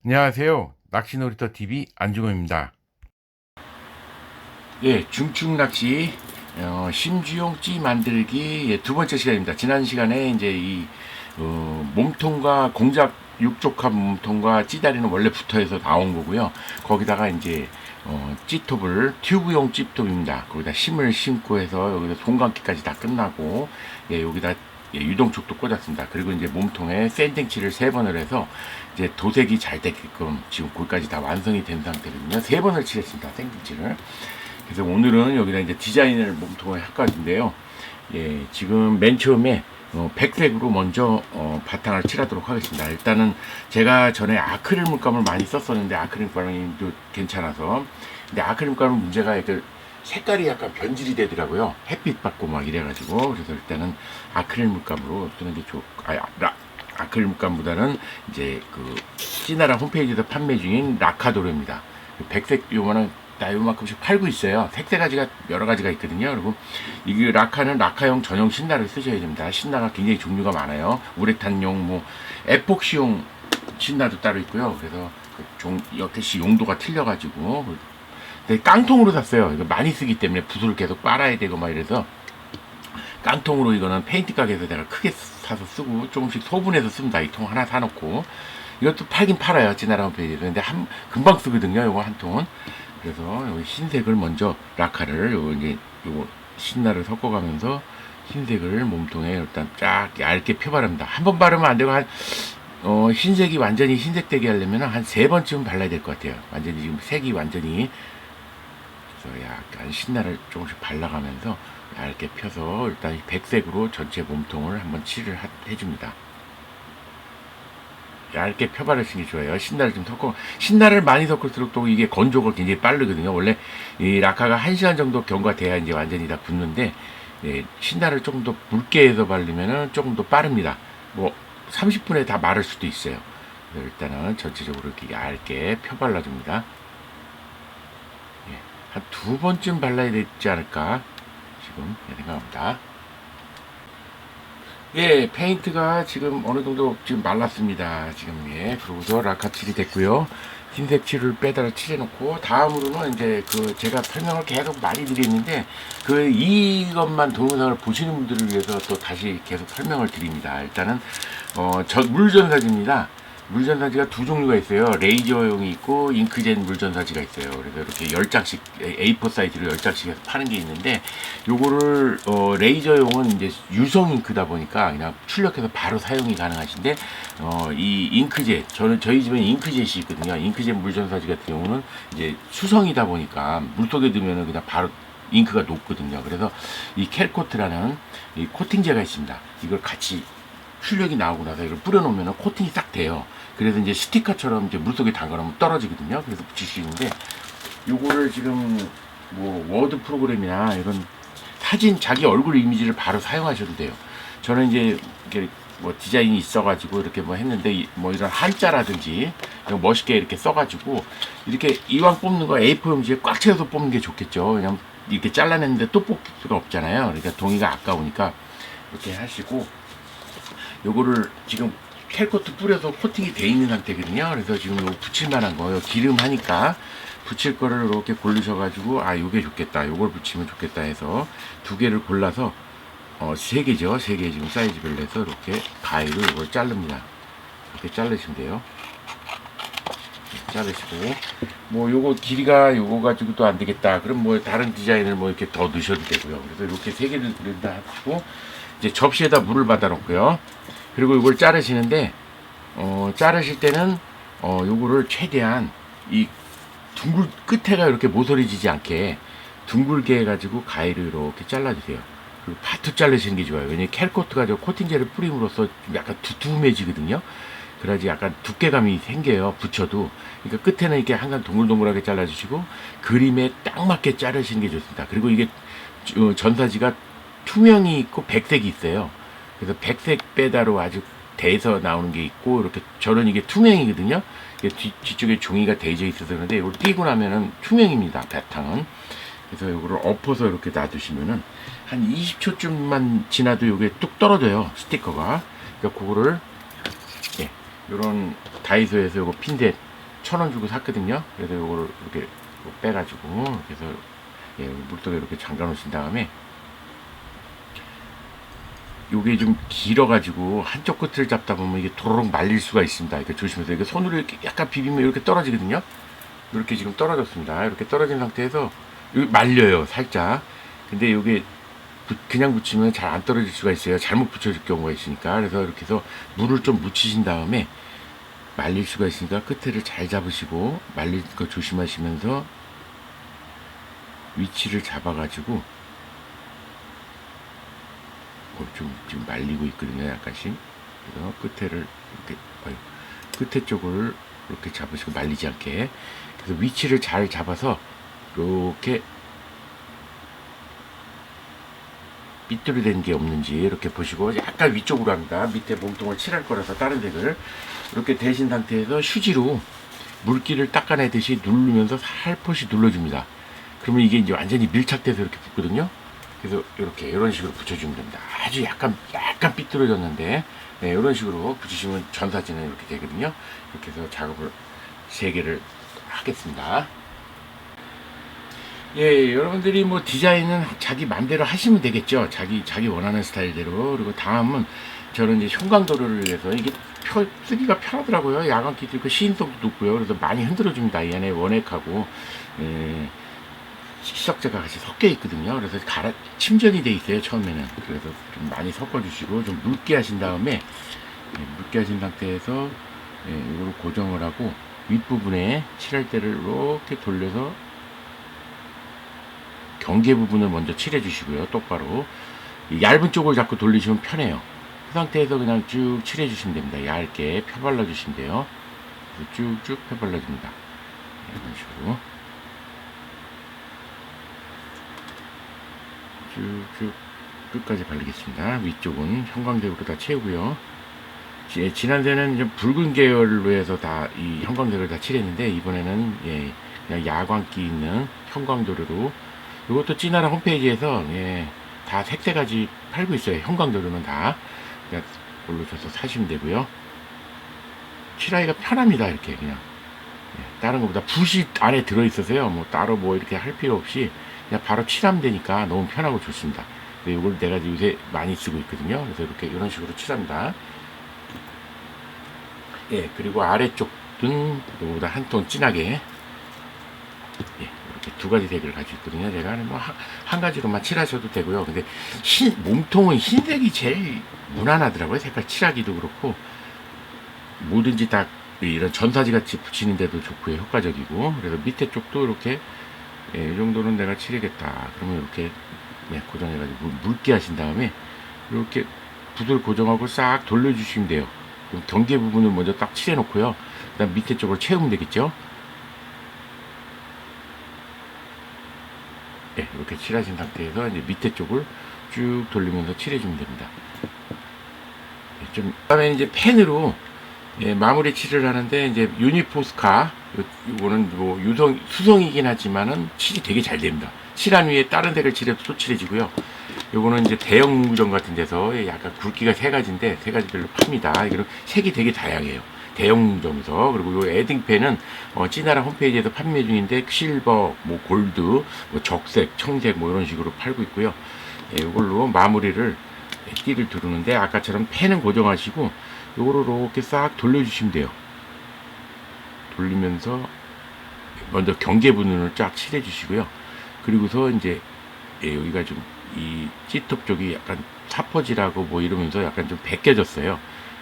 안녕하세요. 낚시놀이터 TV 안중호입니다. 예, 중축 낚시 심주용 찌 만들기 두 번째 시간입니다. 지난 시간에 이제 이 몸통과 공작 육족합 몸통과 찌다리는 원래 붙어서 나온 거고요. 거기다가 이제 찌톱을 튜브용 찌톱입니다. 거기다 심을 심고 해서 여기다 송감기까지 다 끝나고 여기다 유동축도 꽂았습니다. 그리고 이제 몸통에 샌딩칠을 3번을 해서 이제 도색이 잘 되게끔 지금 거기까지 다 완성이 된 상태거든요. 3번을 칠했습니다. 샌딩칠을. 그래서 오늘은 여기다 이제 디자인을 몸통에 할 건데요. 지금 맨 처음에 백색으로 먼저 바탕을 칠하도록 하겠습니다. 일단은 제가 전에 아크릴 물감을 많이 썼었는데 아크릴 물감이 괜찮아서, 근데 아크릴 물감은 문제가 색깔이 약간 변질이 되더라고요. 햇빛 받고 막 이래가지고. 그래서 일단은 아크릴 물감으로 쓰는 게 아크릴 물감보다는 이제 그 시나라 홈페이지에서 판매 중인 라카도르입니다. 백색 요만한 요만큼씩 팔고 있어요. 색세 가지가 여러 가지가 있거든요. 그리고 이게 라카는 라카용 전용 신나를 쓰셔야 됩니다. 신나가 굉장히 종류가 많아요. 우레탄용, 뭐 에폭시용 신나도 따로 있고요. 그래서 역시 용도가 틀려가지고. 근데 깡통으로 샀어요. 이거 많이 쓰기 때문에 붓을 계속 빨아야 되고 막 이래서 깡통으로, 이거는 페인트 가게에서 내가 크게 사서 쓰고 조금씩 소분해서 씁니다. 이 통 하나 사놓고. 이것도 팔긴 팔아요. 지나라 홈페이지에서. 근데 금방 쓰거든요. 요거 한 통은. 그래서 여기 흰색을 먼저 라카를 요거 신나를 섞어가면서 흰색을 몸통에 일단 쫙 얇게 펴바릅니다. 한 번 바르면 안 되고 흰색이 완전히 흰색되게 하려면 한 3번쯤 발라야 될 것 같아요. 완전히 지금 색이 완전히. 그래서 약간 신나를 조금씩 발라가면서 얇게 펴서 일단 백색으로 전체 몸통을 한번 칠을 해줍니다. 얇게 펴바르시는 게 좋아요. 신나를 좀 신나를 많이 섞을수록 또 이게 건조가 굉장히 빠르거든요. 원래 이 라카가 1시간 정도 경과가 돼야 이제 완전히 다 굳는데, 신나를 조금 더 묽게 해서 바르면은 조금 더 빠릅니다. 뭐 30분에 다 마를 수도 있어요. 일단은 전체적으로 이렇게 얇게 펴발라줍니다. 한 2번쯤 발라야 되지 않을까 지금 생각합니다. 페인트가 지금 어느 정도 지금 말랐습니다. 지금 그러고서 라카 칠이 됐고요. 흰색 칠을 빼다가 칠해놓고, 다음으로는 이제 제가 설명을 계속 많이 드렸는데 이것만 동영상을 보시는 분들을 위해서 또 다시 계속 설명을 드립니다. 일단은 물전사지입니다. 물전사지가 2종류가 있어요. 레이저용이 있고 잉크젯 물전사지가 있어요. 그래서 이렇게 10장씩 A4 사이즈로 10장씩 해서 파는 게 있는데, 요거를 레이저용은 이제 유성 잉크다 보니까 그냥 출력해서 바로 사용이 가능하신데, 이 잉크젯, 저희 집에 잉크젯이 있거든요. 잉크젯 물전사지 같은 경우는 이제 수성이다 보니까 물속에 두면은 그냥 바로 잉크가 녹거든요. 그래서 이 캘코트라는 이 코팅제가 있습니다. 이걸 같이 출력이 나오고 나서 이걸 뿌려놓으면 코팅이 싹 돼요. 그래서 이제 스티커처럼 이제 물속에 담가놓으면 떨어지거든요. 그래서 붙일 수 있는데, 요거를 지금 뭐 워드 프로그램이나 이런 사진, 자기 얼굴 이미지를 바로 사용하셔도 돼요. 저는 이제 이렇게 뭐 디자인이 있어가지고 이렇게 뭐 했는데, 뭐 이런 한자라든지 멋있게 이렇게 써가지고, 이렇게 이왕 뽑는 거 A4 용지에 꽉 채워서 뽑는 게 좋겠죠. 왜냐면 이렇게 잘라냈는데 또 뽑을 수가 없잖아요. 그러니까 동의가 아까우니까 이렇게 하시고, 요거를 지금 캘코트 뿌려서 코팅이 돼 있는 상태거든요. 그래서 지금 요거 붙일 만한 거예요. 기름 하니까 붙일 거를 이렇게 고르셔가지고, 요게 좋겠다, 요걸 붙이면 좋겠다 해서 2개를 골라서 3개죠. 3개 지금 사이즈별로 해서 이렇게 가위로 이걸 자릅니다. 이렇게 자르시면 돼요. 자르시고, 뭐 요거 길이가 요거 가지고 또 안 되겠다 그럼 뭐 다른 디자인을 뭐 이렇게 더 넣으셔도 되고요. 그래서 이렇게 3개를 그린다 하시고, 이제 접시에다 물을 받아 놓고요. 그리고 이걸 자르시는데, 자르실 때는 요거를 최대한 이 끝에가 이렇게 모서리지지 않게 둥글게 해가지고 가위로 이렇게 잘라주세요. 그리고 파투 자르시는 게 좋아요. 왜냐면 캘코트가 저 코팅제를 뿌림으로써 좀 약간 두툼해지거든요. 그래야지 약간 두께감이 생겨요. 붙여도. 그러니까 끝에는 이렇게 항상 동글동글하게 잘라주시고, 그림에 딱 맞게 자르시는 게 좋습니다. 그리고 이게 전사지가 투명이 있고 백색이 있어요. 그래서 백색 빼다로 아주 대서 나오는 게 있고, 이렇게 저는 이게 투명이거든요. 이게 뒤쪽에 종이가 대져 있어서 그런데 이걸 띄고 나면은 투명입니다. 바탕은. 그래서 이거를 엎어서 이렇게 놔두시면은 한 20초쯤만 지나도 이게 뚝 떨어져요. 스티커가. 그러니까 그거를 요런 다이소에서 요거 핀셋 1,000원 주고 샀거든요. 그래서 요거를 이렇게 빼가지고 이렇게 해서 예, 물속에 이렇게 잠가 놓으신 다음에 요게 좀 길어가지고 한쪽 끝을 잡다 보면 이게 도로록 말릴 수가 있습니다. 이렇게 조심해서 이게 손으로 이렇게 약간 비비면 이렇게 떨어지거든요. 이렇게 지금 떨어졌습니다. 이렇게 떨어진 상태에서 말려요, 살짝. 근데 요게 그냥 붙이면 잘 안 떨어질 수가 있어요. 잘못 붙여질 경우가 있으니까. 그래서 이렇게 해서 물을 좀 묻히신 다음에 말릴 수가 있으니까 끝을 잘 잡으시고 말릴 거 조심하시면서 위치를 잡아가지고 좀 지금 말리고 있거든요, 약간씩. 그래서 끝에를 이렇게 끝에 쪽을 이렇게 잡으시고 말리지 않게. 그래서 위치를 잘 잡아서 이렇게 삐뚤어진 게 없는지 이렇게 보시고 약간 위쪽으로 합니다. 밑에 몸통을 칠할 거라서 다른 색을 이렇게 대신 상태에서 휴지로 물기를 닦아내듯이 누르면서 살포시 눌러줍니다. 그러면 이게 이제 완전히 밀착돼서 이렇게 붙거든요. 그래서 이렇게 이런 식으로 붙여주면 됩니다. 아주 약간 삐뚤어졌는데 네, 이런 식으로 붙이시면 전사진은 이렇게 되거든요. 이렇게 해서 작업을 3개를 하겠습니다. 예, 여러분들이 뭐 디자인은 자기 맘대로 하시면 되겠죠. 자기 원하는 스타일대로. 그리고 다음은 저는 이제 형광도료를 위해서 이게 쓰기가 편하더라고요. 야광기도 있고 시인성도 높고요. 그래서 많이 흔들어줍니다. 이 안에 원액하고 식석제가 같이 섞여 있거든요. 그래서 침전이 돼 있어요, 처음에는. 그래서 좀 많이 섞어주시고 좀 묽게 하신 다음에 묽게 하신 상태에서 이걸 고정을 하고 윗부분에 칠할 때를 이렇게 돌려서 경계 부분을 먼저 칠해 주시고요. 똑바로 얇은 쪽을 자꾸 돌리시면 편해요. 그 상태에서 그냥 쭉 칠해 주시면 됩니다. 얇게 펴발라 주시면 돼요. 쭉쭉 펴발라 줍니다. 이런 식으로 쭉쭉 끝까지 바르겠습니다. 위쪽은 형광색으로 다 채우고요. 지난해는 좀 붉은 계열로 해서 다 이 형광색을 다 칠했는데 이번에는 그냥 야광기 있는 형광도료로. 이것도 찌나라 홈페이지에서 다 색세가지 팔고 있어요. 형광도료는 다 그냥 올려줘서 사시면 되고요. 칠하기가 편합니다. 이렇게 그냥 다른 것보다 붓이 안에 들어있어서요. 뭐 따로 뭐 이렇게 할 필요 없이 그냥 바로 칠하면 되니까 너무 편하고 좋습니다. 이걸 내가 요새 많이 쓰고 있거든요. 그래서 이렇게 이런 식으로 칠합니다. 예, 그리고 아래쪽은 이거보다 한 톤 진하게 이렇게 2가지 색을 가지고 있거든요. 제가 뭐 한 가지로만 칠하셔도 되고요. 근데 몸통은 흰색이 제일 무난하더라고요. 색깔 칠하기도 그렇고 뭐든지 다 이런 전사지 같이 붙이는데도 좋고요. 효과적이고. 그래서 밑에 쪽도 이렇게 이 정도는 내가 칠하겠다. 그러면 이렇게 고정해가지고 묽게 하신 다음에 이렇게 붓을 고정하고 싹 돌려주시면 돼요. 그럼 경계 부분을 먼저 딱 칠해 놓고요. 그 다음 밑에 쪽을 채우면 되겠죠. 이렇게 칠하신 상태에서 이제 밑에 쪽을 쭉 돌리면서 칠해주면 됩니다. 그다음에 이제 펜으로 마무리 칠을 하는데 이제 유니포스카 이거는 뭐 수성이긴 하지만은 칠이 되게 잘 됩니다. 칠한 위에 다른 색을 칠해도 또 칠해지고요. 요거는 이제 대형 문구점 같은 데서 약간 굵기가 3가지인데 3가지별로 팝니다. 이거 색이 되게 다양해요. 대형점에서. 그리고 요 에딩펜은 찌나라 홈페이지에서 판매 중인데 실버, 뭐 골드, 뭐 적색, 청색 뭐 이런 식으로 팔고 있고요. 이걸로 마무리를 띠를 두르는데 아까처럼 펜은 고정하시고 요거를 이렇게 싹 돌려주시면 돼요. 돌리면서 먼저 경계 부분을 쫙 칠해 주시고요. 그리고서 이제 여기가 좀 이 찌톱 쪽이 약간 사퍼질하고 뭐 이러면서 약간 좀 벗겨졌어요.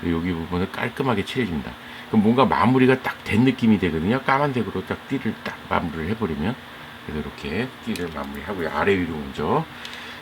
여기 부분을 깔끔하게 칠해줍니다. 그럼 뭔가 마무리가 딱 된 느낌이 되거든요. 까만색으로 딱 띠를 딱 마무리를 해버리면. 그래서 이렇게 띠를 마무리하고요. 아래 위로 먼저.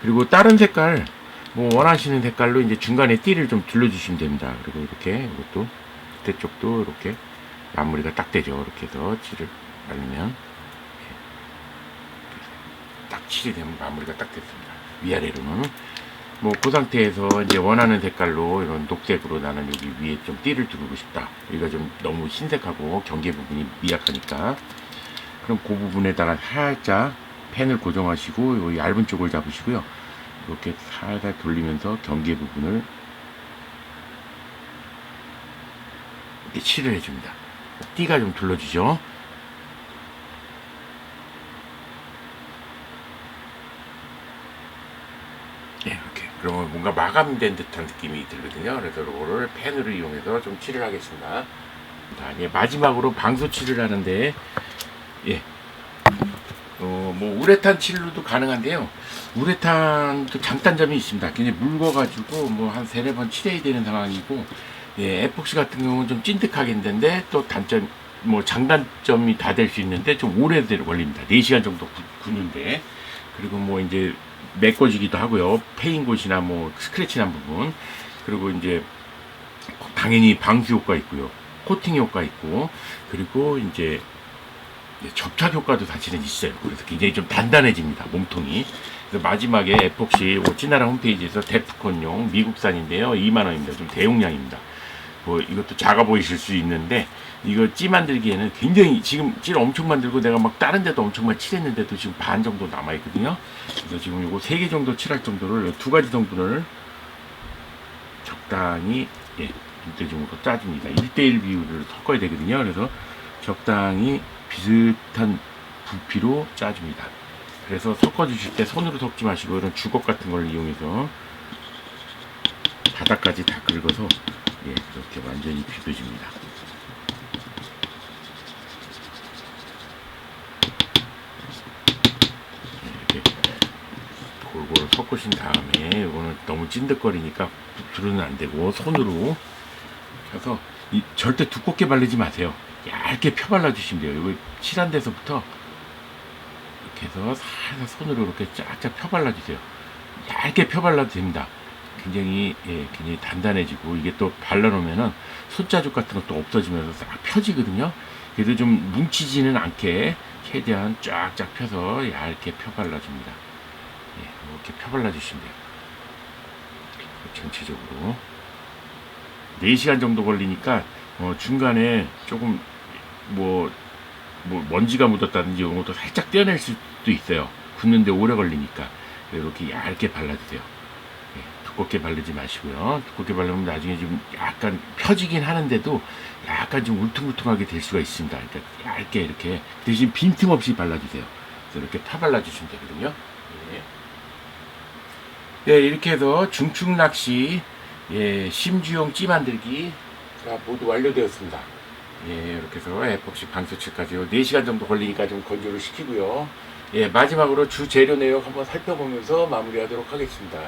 그리고 다른 색깔, 뭐 원하시는 색깔로 이제 중간에 띠를 좀 둘러주시면 됩니다. 그리고 이렇게 이것도 밑에 쪽도 이렇게 마무리가 딱 되죠. 이렇게 해서 칠을 바르면 딱 칠이 되면 마무리가 딱 됐습니다. 위아래로는. 뭐 그 상태에서 이제 원하는 색깔로 이런 녹색으로 나는 여기 위에 좀 띠를 두르고 싶다. 여기가 좀 너무 흰색하고 경계 부분이 미약하니까. 그럼 그 부분에다가 살짝 펜을 고정하시고 이 얇은 쪽을 잡으시고요. 이렇게 살살 돌리면서 경계 부분을 이렇게 칠을 해줍니다. 띠가 좀 둘러주죠. 예, 이렇게. 그러면 뭔가 마감된 듯한 느낌이 들거든요. 그래서 이거를 펜으로 이용해서 좀 칠을 하겠습니다. 자, 예, 마지막으로 방수 칠을 하는데, 예, 뭐 우레탄 칠로도 가능한데요. 우레탄도 장단점이 있습니다. 굉장히 묽어가지고 뭐 한 세네 번 칠해야 되는 상황이고, 예, 에폭시 같은 경우는 좀 찐득하겠는데 또 단점, 뭐 장단점이 다 될 수 있는데 좀 오래 걸립니다. 4시간 정도 굳는데. 그리고 뭐 이제 메꿔지기도 하고요. 패인 곳이나 뭐 스크래치 난 부분. 그리고 이제 당연히 방수 효과 있고요. 코팅 효과 있고, 그리고 이제 접착 효과도 사실은 있어요. 그래서 굉장히 좀 단단해집니다. 몸통이. 그래서 마지막에 에폭시 찌나라 홈페이지에서 데프콘용 미국산인데요. 2만원입니다. 좀 대용량입니다. 뭐 이것도 작아 보이실 수 있는데 이거 찌 만들기에는 굉장히 지금 찌를 엄청 만들고 내가 막 다른 데도 엄청 많이 칠했는데도 지금 반 정도 남아 있거든요. 그래서 지금 요거 3개 정도 칠할 정도를 2가지 정도를 적당히 눈대중으로 짜줍니다. 1대1 비율을 섞어야 되거든요. 그래서 적당히 비슷한 부피로 짜줍니다. 그래서 섞어주실 때 손으로 섞지 마시고 이런 주걱 같은 걸 이용해서 바닥까지 다 긁어서 그렇게 완전히 비벼줍니다. 이렇게 골고루 섞으신 다음에 이거는 너무 찐득거리니까 불은 안 되고 손으로 펴서 절대 두껍게 바르지 마세요. 얇게 펴 발라주시면 돼요. 이거 칠한 데서부터 이렇게 해서 살살 손으로 이렇게 쫙쫙 펴 발라주세요. 얇게 펴 발라도 됩니다. 굉장히 단단해지고 이게 또 발라놓으면은 손자국 같은 것도 없어지면서 싹 펴지거든요. 그래도 좀 뭉치지는 않게 최대한 쫙쫙 펴서 얇게 펴 발라줍니다. 이렇게 펴 발라주시면 돼요. 전체적으로 4시간 정도 걸리니까 중간에 조금 뭐 먼지가 묻었다든지 이런 것도 살짝 떼어낼 수도 있어요. 굽는데 오래 걸리니까 이렇게 얇게 발라주세요. 두껍게 바르지 마시고요. 두껍게 바르면 나중에 좀 약간 펴지긴 하는데도 약간 좀 울퉁불퉁하게 될 수가 있습니다. 그러니까 얇게 이렇게 대신 빈틈없이 발라주세요. 그래서 이렇게 파 발라주시면 되거든요. 이렇게 해서 중축낚시 심주용 찌 만들기가 모두 완료되었습니다. 이렇게 해서 에폭시 방수칠까지 4시간 정도 걸리니까 좀 건조를 시키고요. 마지막으로 주 재료 내역 한번 살펴보면서 마무리하도록 하겠습니다.